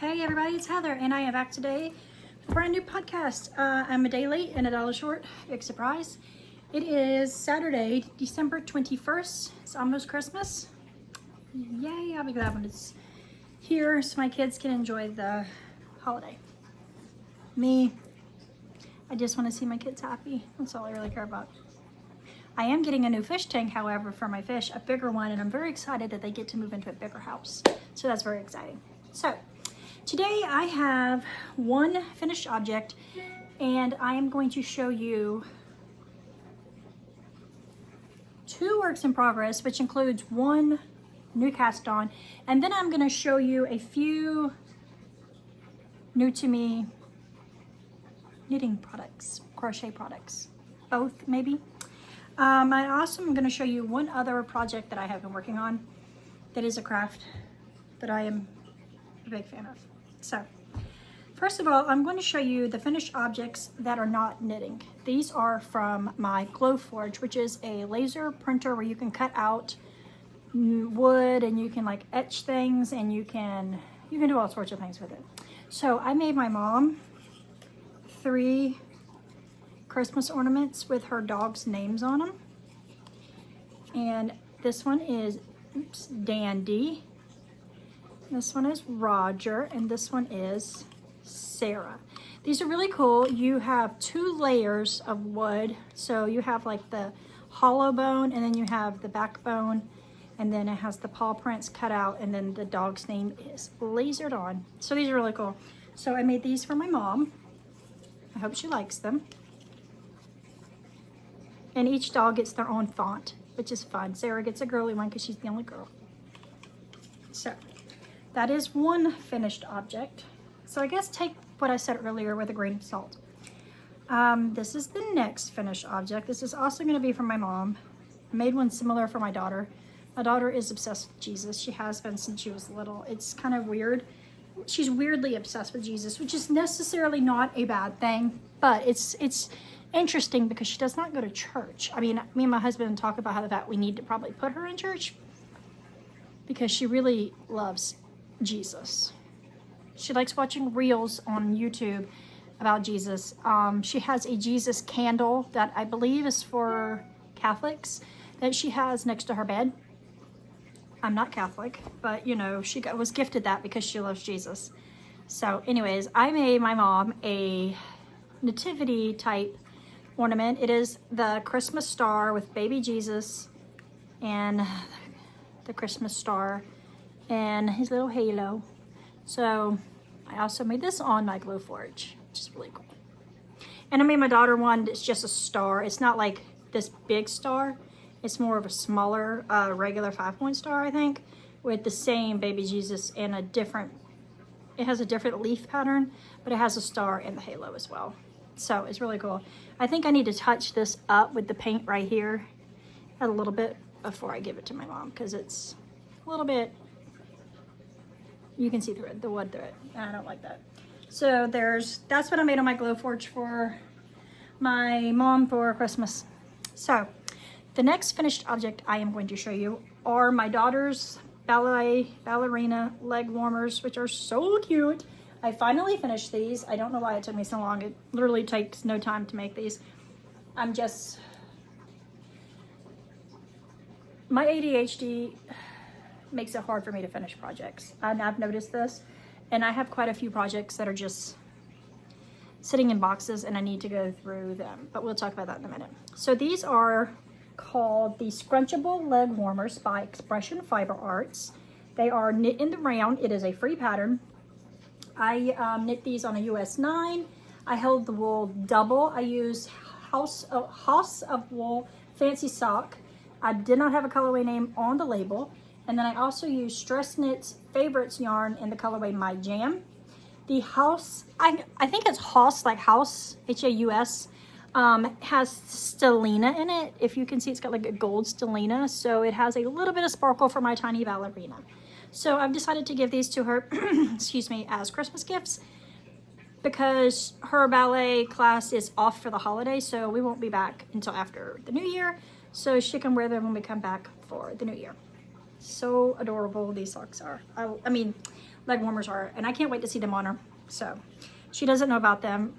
Hey everybody, it's Heather, and I am back today with a brand new podcast. I'm a day late and $1 short. Big surprise. It is Saturday, December 21st. It's almost Christmas. Yay, I'll be glad when it's here so my kids can enjoy the holiday. Me, I just want to see my kids happy. That's all I really care about. I am getting a new fish tank, however, for my fish, a bigger one, and I'm very excited that they get to move into a bigger house. So that's very exciting. So today I have one finished object, and I am going to show you two works in progress, which includes one new cast on, and then I'm going to show you a few new to me knitting products, crochet products, both maybe. I also am going to show you one other project that I have been working on that is a craft that I am a big fan of. So first of all, I'm going to show you the finished objects that are not knitting. These are from my Glowforge, which is a laser printer where you can cut out wood and you can like etch things, and you can do all sorts of things with it. So I made my mom 3 Christmas ornaments with her dog's names on them. And this one is Dandy. This one is Roger, and this one is Sarah. These are really cool. You have 2 layers of wood. So you have like the hollow bone, and then you have the backbone, and then it has the paw prints cut out, and then the dog's name is lasered on. So these are really cool. So I made these for my mom. I hope she likes them. And each dog gets their own font, which is fun. Sarah gets a girly one because she's the only girl. So that is one finished object. So I guess take what I said earlier with a grain of salt. This is the next finished object. This is also going to be from my mom. I made one similar for my daughter. My daughter is obsessed with Jesus. She has been since she was little. It's kind of weird. She's weirdly obsessed with Jesus, which is necessarily not a bad thing, but it's interesting because she does not go to church. I mean, me and my husband talk about how that we need to probably put her in church because she really loves Jesus. She likes watching reels on YouTube about Jesus. She has a Jesus candle that I believe is for Catholics that she has next to her bed. I'm not Catholic, but you know, she was gifted that because she loves Jesus. So anyways, I made my mom a nativity type ornament. It is the Christmas star with baby Jesus and the Christmas star and his little halo. So I also made this on my Glowforge, which is really cool. And I made my daughter one that's just a star. It's not like this big star. It's more of a smaller regular 5-point star, I think, with the same baby Jesus and it has a different leaf pattern, but it has a star and the halo as well. So it's really cool. I think I need to touch this up with the paint right here a little bit before I give it to my mom, because it's a little bit, you can see through it, the wood through it. I don't like that. So that's what I made on my Glowforge for my mom for Christmas. So the next finished object I am going to show you are my daughter's ballerina leg warmers, which are so cute. I finally finished these. I don't know why it took me so long. It literally takes no time to make these. My ADHD makes it hard for me to finish projects. And I've noticed this. And I have quite a few projects that are just sitting in boxes and I need to go through them. But we'll talk about that in a minute. So these are called the Scrunchable Leg Warmers by Expression Fiber Arts. They are knit in the round. It is a free pattern. I knit these on a US 9. I held the wool double. I used House of Wool Fancy Sock. I did not have a colorway name on the label. And then I also used Stress Knits Favorites yarn in the colorway My Jam. The House, I think it's Haus, like House, H-A-U-S, has stellina in it. If you can see, it's got like a gold stellina. So it has a little bit of sparkle for my tiny ballerina. So I've decided to give these to her, excuse me, as Christmas gifts because her ballet class is off for the holidays, so we won't be back until after the new year. So she can wear them when we come back for the new year. So adorable these socks are. I mean, leg warmers are, and I can't wait to see them on her. So she doesn't know about them,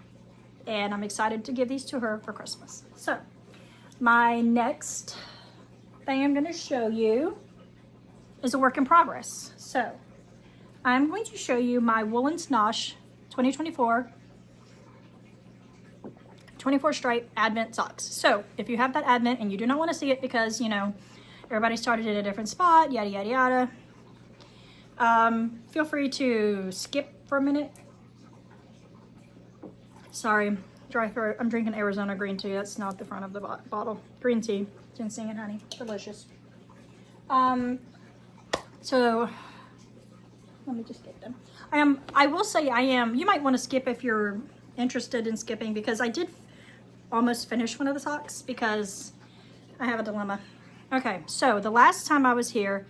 and I'm excited to give these to her for Christmas. So my next thing I'm going to show you is a work in progress. So I'm going to show you my Woolen Snosh 2024 24 stripe Advent socks. So if you have that Advent and you do not want to see it because, you know, everybody started at a different spot, yada, yada, yada, feel free to skip for a minute. Sorry, dry throat. I'm drinking Arizona green tea. That's not the front of the bottle. Green tea, ginseng and honey, delicious. So let me just get them. I will say you might want to skip if you're interested in skipping, because I did almost finish one of the socks because I have a dilemma. Okay, so the last time I was here,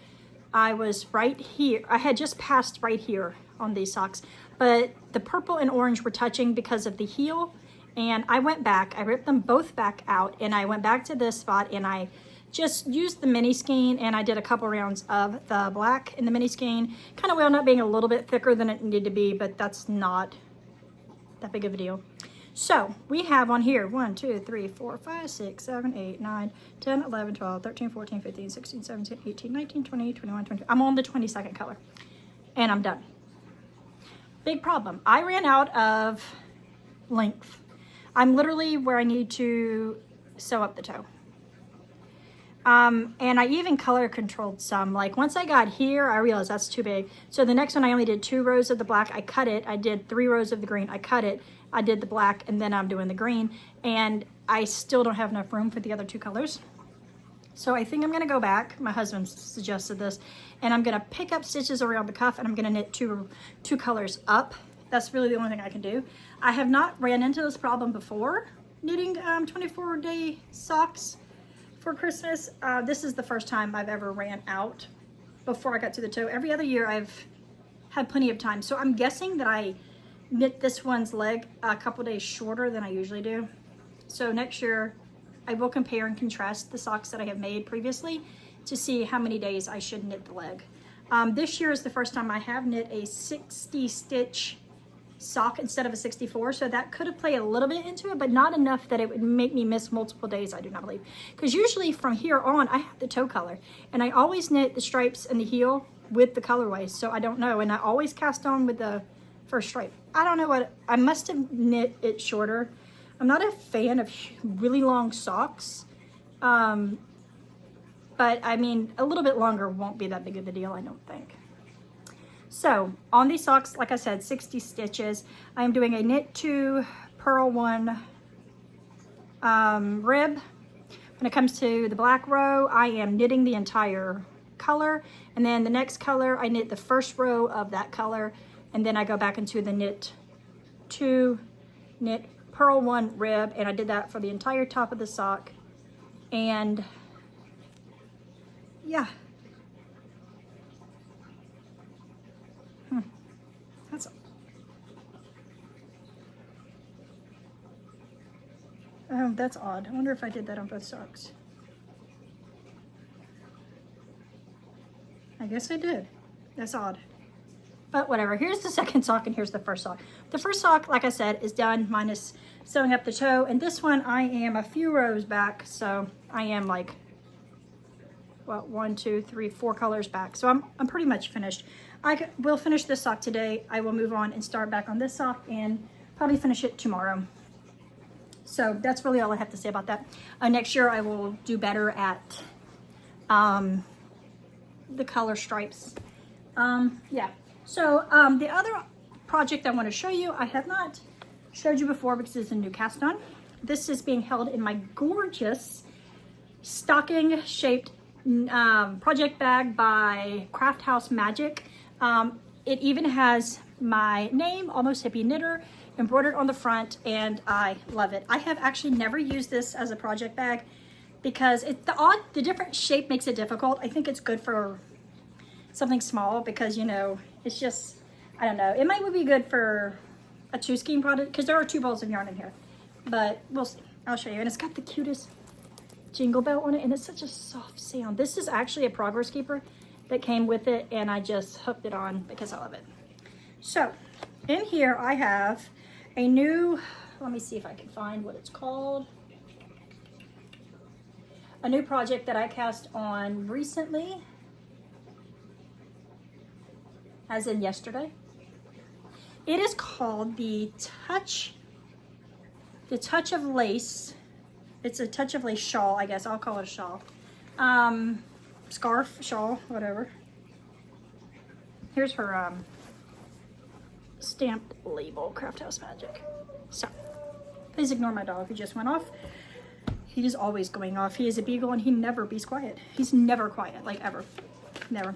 I was right here. I had just passed right here on these socks, but the purple and orange were touching because of the heel, and I went back, I ripped them both back out, and I went back to this spot, and I just used the mini skein, and I did a couple rounds of the black in the mini skein. Kind of wound up being a little bit thicker than it needed to be, but that's not that big of a deal. So we have on here 1, 2, 3, 4, 5, 6, 7, 8, 9, 10, 11, 12, 13, 14, 15, 16, 17, 18, 19, 20, 21, 22. I'm on the 22nd color and I'm done. Big problem. I ran out of length. I'm literally where I need to sew up the toe. And I even color controlled some. Like once I got here, I realized that's too big. So the next one, I only did 2 rows of the black. I cut it. I did 3 rows of the green. I cut it. I did the black, and then I'm doing the green. And I still don't have enough room for the other 2 colors. So I think I'm gonna go back. My husband suggested this, and I'm gonna pick up stitches around the cuff, and I'm gonna knit two colors up. That's really the only thing I can do. I have not ran into this problem before knitting 24-day socks for Christmas. This is the first time I've ever ran out before I got to the toe. Every other year I've had plenty of time. So I'm guessing that I knit this one's leg a couple days shorter than I usually do. So next year I will compare and contrast the socks that I have made previously to see how many days I should knit the leg. This year is the first time I have knit a 60 stitch sock instead of a 64, so that could have played a little bit into it, but not enough that it would make me miss multiple days, I do not believe. Because usually from here on, I have the toe color, and I always knit the stripes and the heel with the colorways, so I don't know, and I always cast on with the first stripe. I don't know what, I must have knit it shorter. I'm not a fan of really long socks, but I mean, a little bit longer won't be that big of a deal, I don't think. So on these socks, like I said, 60 stitches. I am doing a knit 2, purl 1 rib. When it comes to the black row, I am knitting the entire color, and then the next color, I knit the first row of that color, and then I go back into the knit 2, knit purl 1 rib, and I did that for the entire top of the sock. And yeah. That's odd. I wonder if I did that on both socks. I guess I did. That's odd. But whatever. Here's the second sock and here's the first sock. The first sock, like I said, is done minus sewing up the toe. And this one, I am a few rows back. So I am like, what, 1, 2, 3, 4 colors back. So I'm pretty much finished. I will finish this sock today. I will move on and start back on this sock and probably finish it tomorrow. So that's really all I have to say about that. Next year I will do better at the color stripes. Yeah. So the other project I want to show you, I have not showed you before because it's a new cast on. This is being held in my gorgeous stocking shaped project bag by Craft House Magic. It even has my name, Almost Hippie Knitter, embroidered on the front, and I love it. I have actually never used this as a project bag because the different shape makes it difficult. I think it's good for something small because, you know, it's just, I don't know. It might be good for a 2 skein product because there are 2 balls of yarn in here, but we'll see. I'll show you. And it's got the cutest jingle bell on it, and it's such a soft sound. This is actually a progress keeper, that came with it, and I just hooked it on because I love it. So in here I have a new, let me see if I can find what it's called. A new project that I cast on recently, as in yesterday. It is called the Touch of Lace. It's a Touch of Lace shawl, I guess. I'll call it a shawl. Scarf, shawl, whatever. Here's her stamped label, Craft House Magic. So, please ignore my dog who just went off. He is always going off. He is a beagle and he never be quiet. He's never quiet, like ever. Never.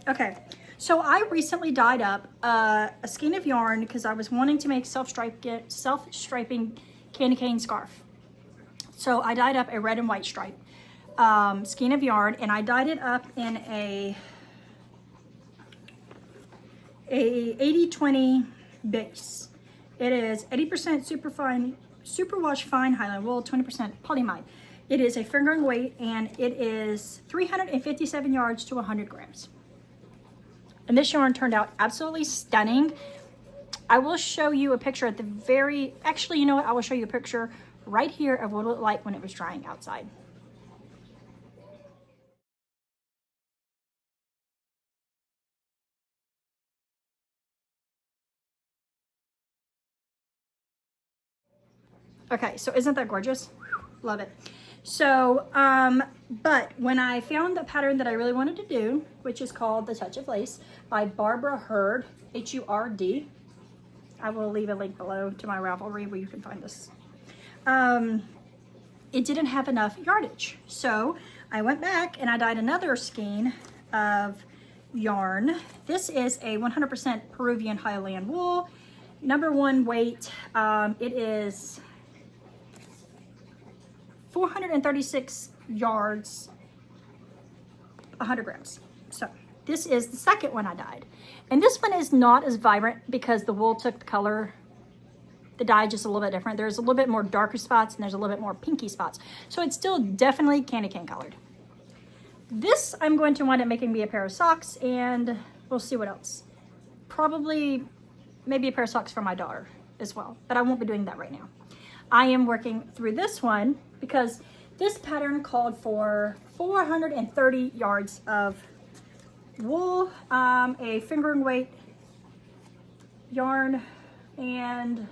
Okay, so I recently dyed up a skein of yarn because I was wanting to make self-striping candy cane scarf. So I dyed up a red and white stripe skein of yarn, and I dyed it up in a 80-20 base. It is 80% superwash fine Highland wool, 20% polyamide. It is a fingering weight, and it is 357 yards to 100 grams. And this yarn turned out absolutely stunning. I will show you a picture at the very, actually, you know what? I will show you a picture right here of what it looked like when it was drying outside. Okay, so isn't that gorgeous? Love it. So, but when I found the pattern that I really wanted to do, which is called The Touch of Lace by Barbara Hurd, H-U-R-D. I will leave a link below to my Ravelry where you can find this. It didn't have enough yardage. So I went back and I dyed another skein of yarn. This is a 100% Peruvian Highland wool. #1 weight. It is 436 yards, 100 grams. So this is the second one I dyed. And this one is not as vibrant because the wool took the color, the dye just a little bit different. There's a little bit more darker spots and there's a little bit more pinky spots. So it's still definitely candy cane colored. This I'm going to wind up making me a pair of socks, and we'll see what else. Probably maybe a pair of socks for my daughter as well, but I won't be doing that right now. I am working through this one because this pattern called for 430 yards of wool, a fingering weight yarn, and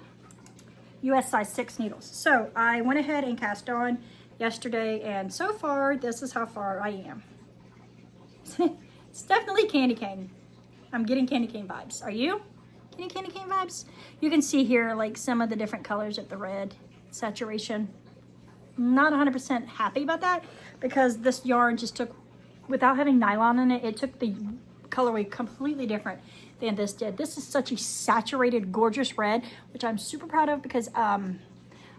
US size 6 needles. So I went ahead and cast on yesterday, and so far this is how far I am. It's definitely candy cane. I'm getting candy cane vibes. Are you getting candy cane vibes? You can see here like some of the different colors of the red saturation. Not 100% happy about that because this yarn just took, without having nylon in it, it took the colorway completely different than this did. This is such a saturated, gorgeous red, which I'm super proud of because I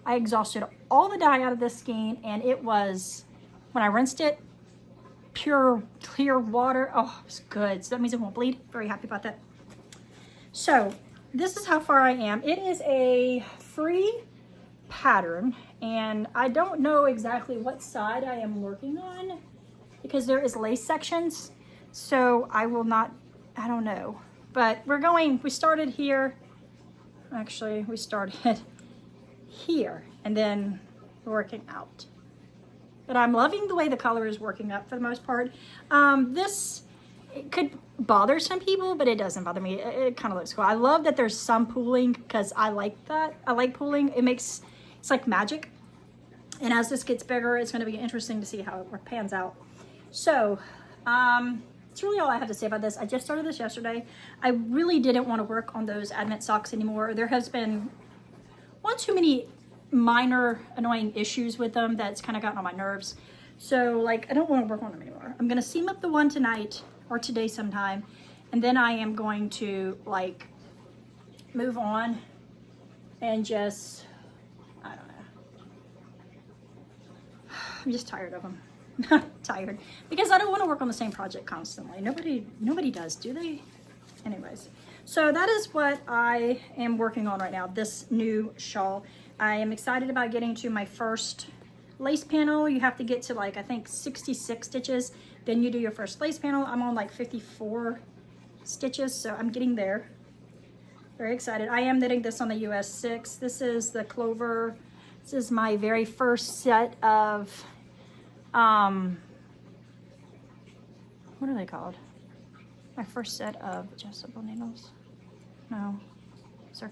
exhausted all the dye out of this skein, and it was, when I rinsed it, pure clear water. Oh, it was good. So that means it won't bleed. Very happy about that. So this is how far I am. It is a free pattern, and I don't know exactly what side I am working on because there is lace sections, so I will not, I don't know, but we started here. Actually, we started here and then working out, but I'm loving the way the color is working up for the most part. It could bother some people, but it doesn't bother me. It kind of looks cool. I love that there's some pooling because I like that. I like pooling. It's like magic. And as this gets bigger, it's going to be interesting to see how it pans out. So, that's really all I have to say about this. I just started this yesterday. I really didn't want to work on those advent socks anymore. There has been one too many minor annoying issues with them that's kind of gotten on my nerves. So, like, I don't want to work on them anymore. I'm going to seam up the one tonight or today sometime, and then I am going to like move on and just, I don't know, I'm just tired of them. Tired because I don't want to work on the same project constantly. Nobody does, do they? Anyways, so that is what I am working on right now, this new shawl. I am excited about getting to my first lace panel, you have to get to like, I think 66 stitches. Then you do your first lace panel. I'm on like 54 stitches, so I'm getting there. Very excited. I am knitting this on the US 6. This is the Clover. This is my very first set of, what are they called? My first set of adjustable needles. No,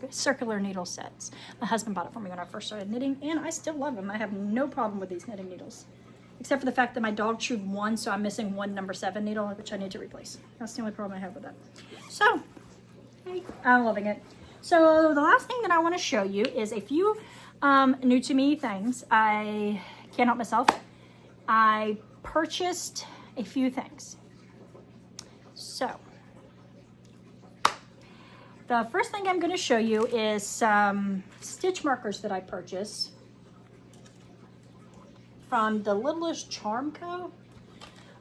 circular needle sets. My husband bought it for me when I first started knitting, and I still love them. I have no problem with these knitting needles, except for the fact that my dog chewed one, so I'm missing one number 7 needle, which I need to replace. That's the only problem I have with that. So, I'm loving it. So the last thing that I want to show you is a few new to me things. I can't help myself. I purchased a few things. So, the first thing I'm going to show you is some stitch markers that I purchased from the Littlest Charm Co.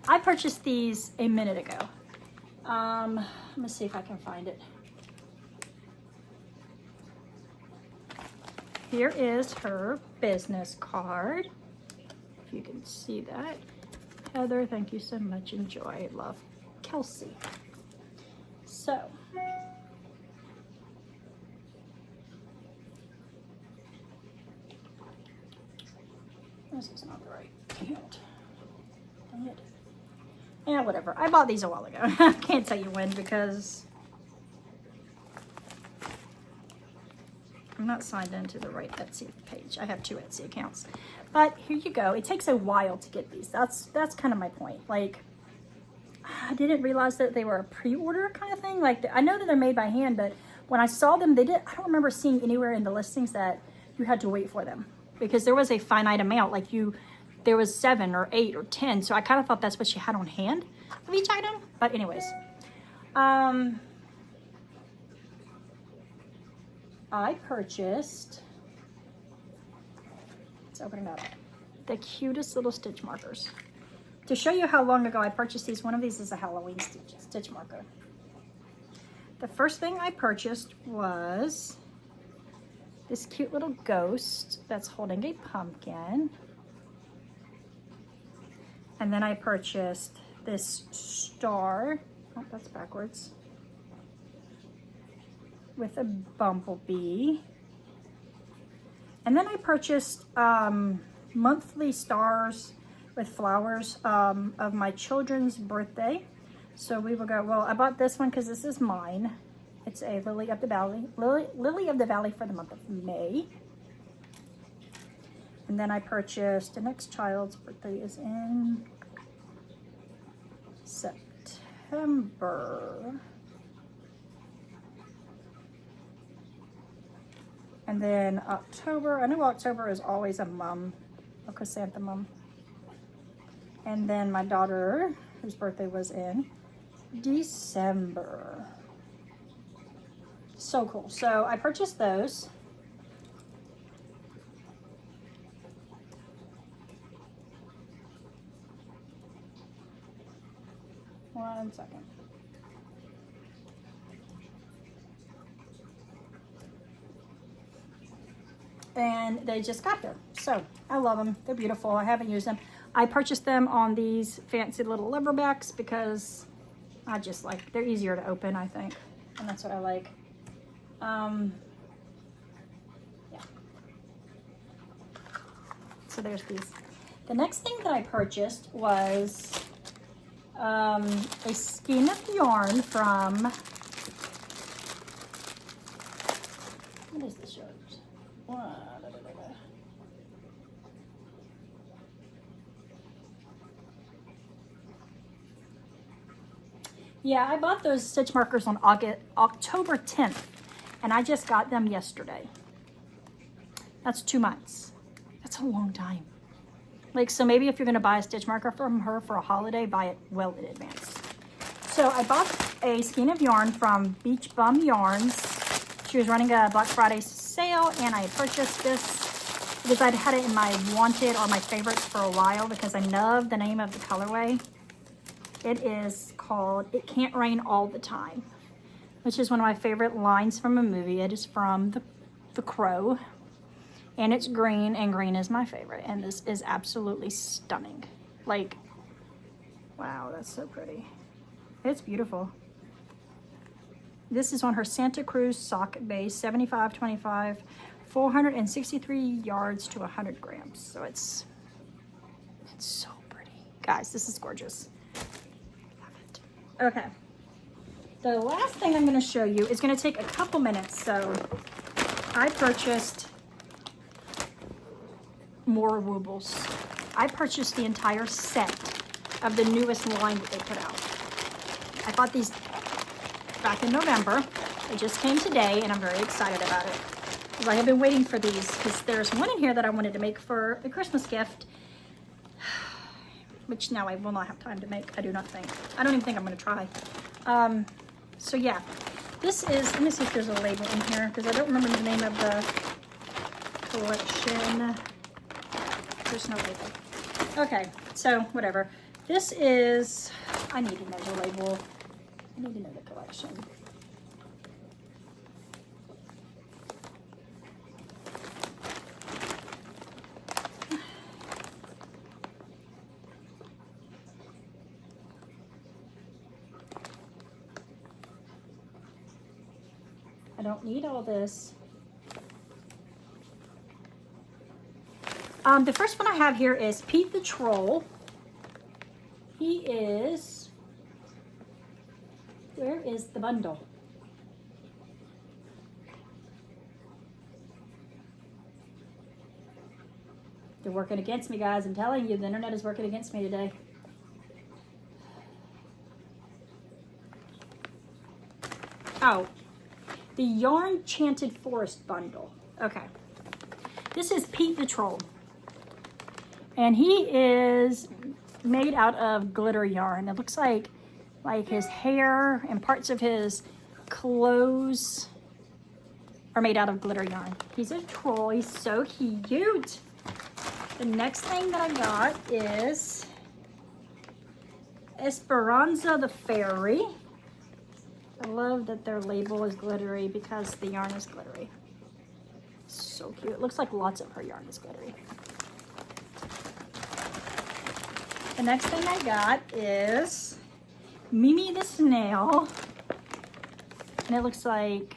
I purchased these a minute ago. Let me see if I can find it. Here is her business card. If you can see that. Heather, thank you so much. Enjoy. Love. Kelsey. So, this is not the right count. Dang it. Yeah, whatever. I bought these a while ago. I can't tell you when because I'm not signed into the right Etsy page. I have 2 Etsy accounts. But here you go. It takes a while to get these. That's kind of my point. Like, I didn't realize that they were a pre-order kind of thing. Like, I know that they're made by hand, but when I saw them, I don't remember seeing anywhere in the listings that you had to wait for them, because there was a finite amount. Like, there was 7 or 8 or 10. So I kind of thought that's what you had on hand of each item. But anyways, I purchased, let's open it up, the cutest little stitch markers. To show you how long ago I purchased these, one of these is a Halloween stitch marker. The first thing I purchased was this cute little ghost that's holding a pumpkin. And then I purchased this star, oh, that's backwards, with a bumblebee. And then I purchased monthly stars with flowers of my children's birthday. So we will go, well, I bought this one because this is mine. It's a Lily of the Valley for the month of May. And then I purchased, the next child's birthday is in September. And then October, I know October is always a chrysanthemum. And then my daughter, whose birthday was in December. So cool. So I purchased those. One second. And they just got here. So I love them. They're beautiful. I haven't used them. I purchased them on these fancy little leverbacks because I just like, they're easier to open, I think. And that's what I like. Yeah. So there's these. The next thing that I purchased was a skein of yarn from, what is this yarn? Yeah, I bought those stitch markers on October 10th, and I just got them yesterday. That's 2 months. That's a long time. Like, so maybe if you're going to buy a stitch marker from her for a holiday, buy it well in advance. So I bought a skein of yarn from Beach Bum Yarns. She was running a Black Friday sale, and I purchased this because I'd had it in my wanted or my favorites for a while because I love the name of the colorway. It is called It Can't Rain All the Time, which is one of my favorite lines from a movie. It is from The Crow. And it's green, and green is my favorite. And this is absolutely stunning. Like, wow, that's so pretty. It's beautiful. This is on her Santa Cruz sock base, 75-25, 463 yards to 100 grams. So it's so pretty. Guys, this is gorgeous. Love it. Okay. The last thing I'm going to show you is going to take a couple minutes. So I purchased more Woobles. I purchased the entire set of the newest line that they put out. I bought these back in November. They just came today, and I'm very excited about it. Because I have been waiting for these, because there's one in here that I wanted to make for a Christmas gift, which now I will not have time to make, I do not think. I don't even think I'm going to try. So yeah, this is, let me see if there's a label in here, because I don't remember the name of the collection. There's no label. Okay, so whatever. This is, I need to know the label. I need to know the collection. I don't need all this. The first one I have here is Pete the Troll. He is, where is the bundle? They're working against me, guys. I'm telling you, the internet is working against me today. Oh, the Yarn Chanted Forest bundle. Okay. This is Pete the Troll. And he is made out of glitter yarn. It looks like his hair and parts of his clothes are made out of glitter yarn. He's a troll. He's so cute. The next thing that I got is Esperanza the Fairy. I love that their label is glittery because the yarn is glittery. So cute. It looks like lots of her yarn is glittery. The next thing I got is Mimi the Snail. And it looks like,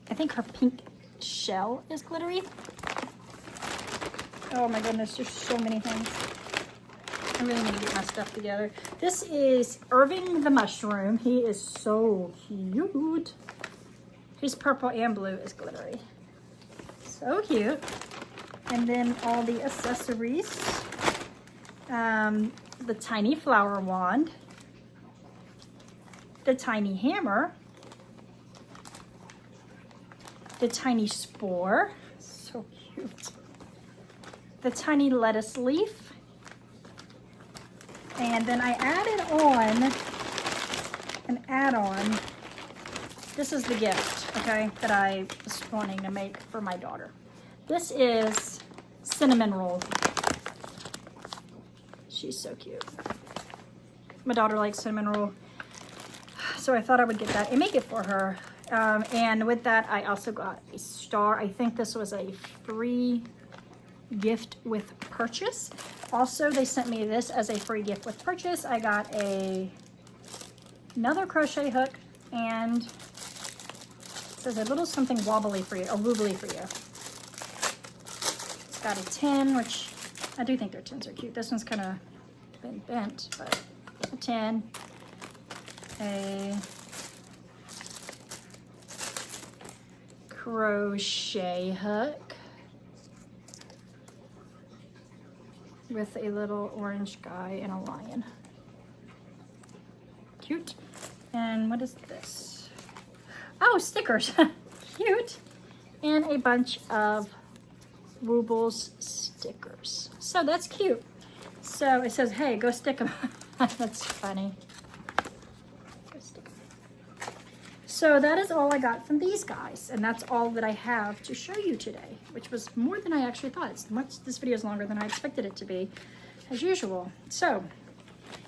I think her pink shell is glittery. Oh my goodness, there's so many things. I really need to get my stuff together. This is Irving the Mushroom. He is so cute. His purple and blue is glittery. So cute. And then all the accessories. The tiny flower wand. The tiny hammer. The tiny spore. So cute. The tiny lettuce leaf. And then I added on an add-on. This is the gift, okay, that I was wanting to make for my daughter. This is cinnamon roll. She's so cute. My daughter likes cinnamon roll, so I thought I would get that and make it for her. And with that, I also got a star. I think this was a free gift with purchase. Also, they sent me this as a free gift with purchase. I got another crochet hook, and it says a little something wobbly for you, or woobly for you. It's got a tin, which I do think their tins are cute. This one's kind of been bent, but a tin, a crochet hook with a little orange guy and a lion. Cute. And what is this? Oh, stickers. Cute. And a bunch of Woobles stickers. So that's cute. So it says, hey, go stick them. That's funny. Go stick them. So that is all I got from these guys. And that's all that I have to show you today, which was more than I actually thought. This video is longer than I expected it to be, as usual. So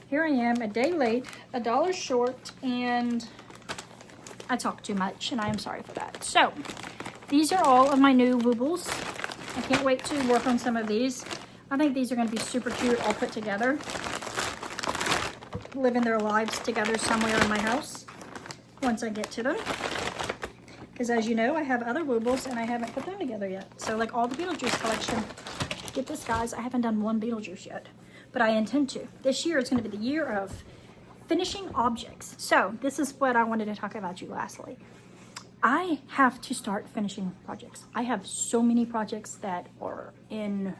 here I am, a day late, $1 short, and I talk too much, and I am sorry for that. So These are all of my new woobles. I can't wait to work on some of these. I think these are going to be super cute all put together. Living their lives together somewhere in my house once I get to them. Because as you know, I have other woobles and I haven't put them together yet. So like all the Beetlejuice collection. Get this, guys, I haven't done one Beetlejuice yet, but I intend to. This year is going to be the year of finishing objects. So this is what I wanted to talk about you lastly. I have to start finishing projects. I have so many projects that are in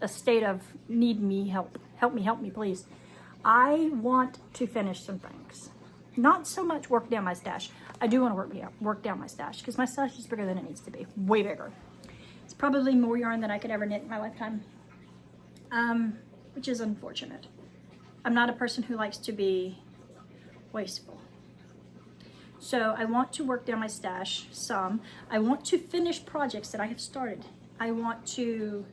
a state of need me help. Help me, please. I want to finish some things. Not so much work down my stash. I do want to work down my stash because my stash is bigger than it needs to be. Way bigger. It's probably more yarn than I could ever knit in my lifetime, which is unfortunate. I'm not a person who likes to be wasteful. So I want to work down my stash some. I want to finish projects that I have started. I want to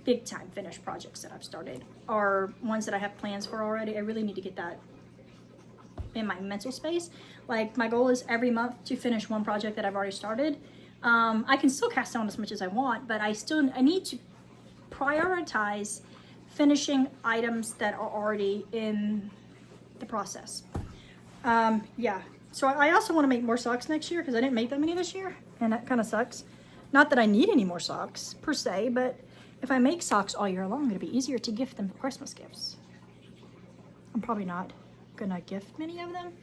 big time finish projects that I've started or ones that I have plans for already. I really need to get that in my mental space. Like my goal is every month to finish one project that I've already started. I can still cast on as much as I want, but I need to prioritize finishing items that are already in the process. Yeah, so I also want to make more socks next year because I didn't make that many this year, and that kind of sucks. Not that I need any more socks per se, but if I make socks all year long, it'll be easier to gift them for Christmas gifts. I'm probably not gonna gift many of them.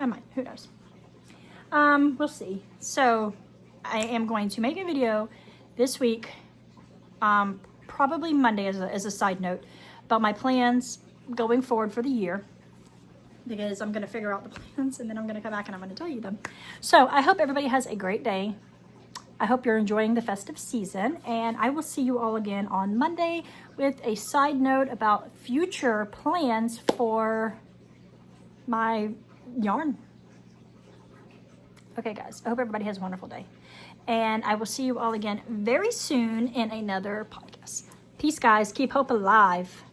I might, who knows? We'll see. So I am going to make a video this week, probably Monday as a side note, about my plans going forward for the year, because I'm going to figure out the plans and then I'm going to come back and I'm going to tell you them. So I hope everybody has a great day. I hope you're enjoying the festive season, and I will see you all again on Monday with a side note about future plans for my yarn. Okay, guys, I hope everybody has a wonderful day. And I will see you all again very soon in another podcast. Peace, guys. Keep hope alive.